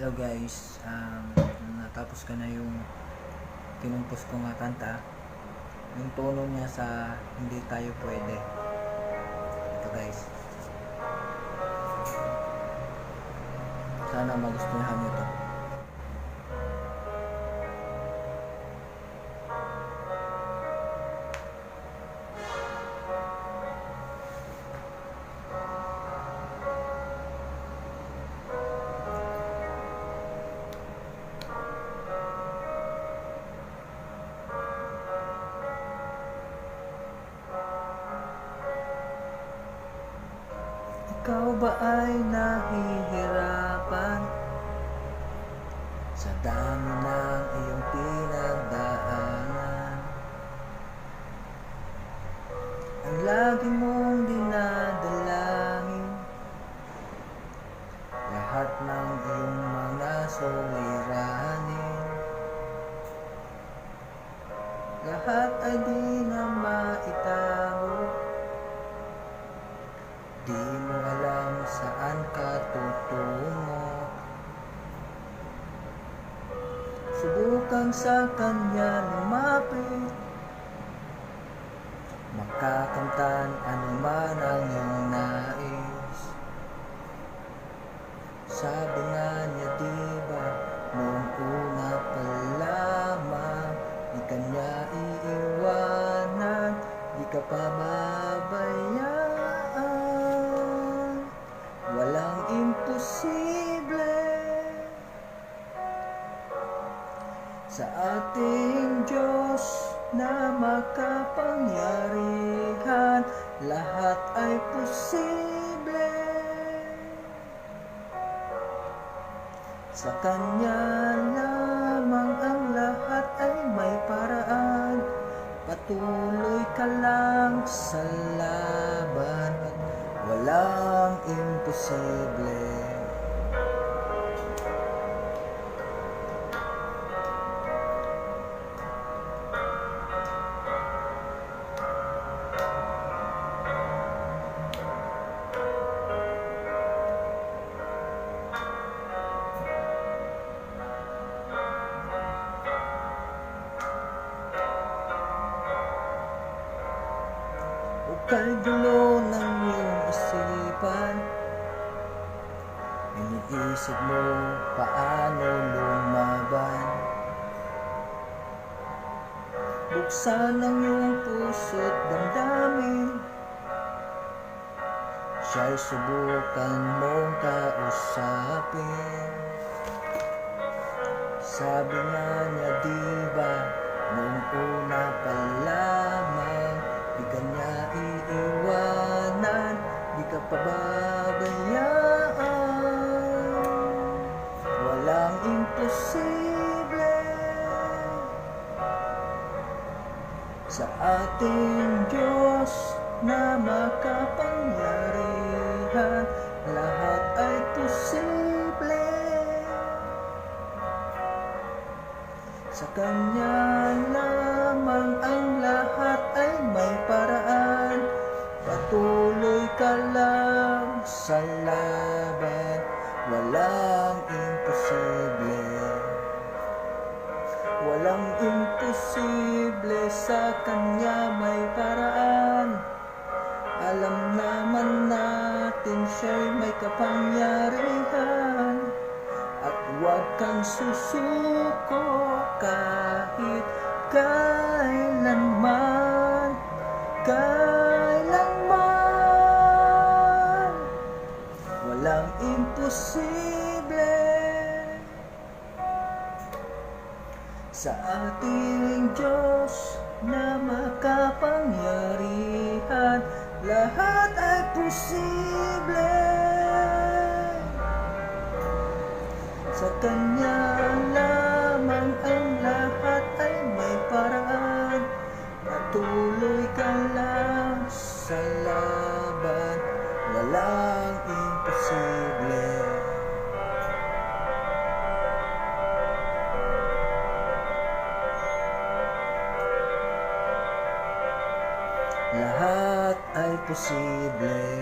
Hello guys, natapos ko na yung kinumpos ko nga kanta. Yung tono niya sa Hindi Tayo Pwede. Ito guys. Sana magustuhan nyo to. Ikaw ba ay nahihirapan sa dami ng iyong pinagdaanan? Ang lagi mong dinadalangin, lahat ng iyong mga suliranin, lahat ay di na maitago. Di mo alam saan ka tutungo. Subukan sa kanya lumapit, makakamtan anuman ang iyong nais. Sabi nga niya diba, noong una pa lamang, di ka niya iiwanan, di ka pa babayaan. Walang imposible sa ating Diyos na makapangyarihan, lahat ay posible. Sa Kanya lamang ang lahat ay may paraan. Patuloy ka lang sa laban, walang imposible. Huwag ka'y gulo ng iyong isipan, iniisip mo paano lumaban. Buksan ang iyong puso't damdamin, siya'y subukan mong kausapin. Sabi nga niya diba, noong una pa lamang, di ka niya iiwanan, di ka pa babayaan. Walang imposible sa ating Diyos na makapangyarihan, lahat ay posible. Sa Kanya lamang ang lahat ay may paraan. Patuloy ka lang sa laban, walang imposible. Walang imposible, sa Kanya may paraan. Alam naman natin siya'y may kapangyarihan. At huwag kang susuko kahit kailanman, kailanman. Walang imposible sa ating Diyos na makapangyarihan, lahat ay posible. Sa Kanya lamang ang lahat ay may paraan. Patuloy ka lang sa laban, walang imposible. Lahat ay posible.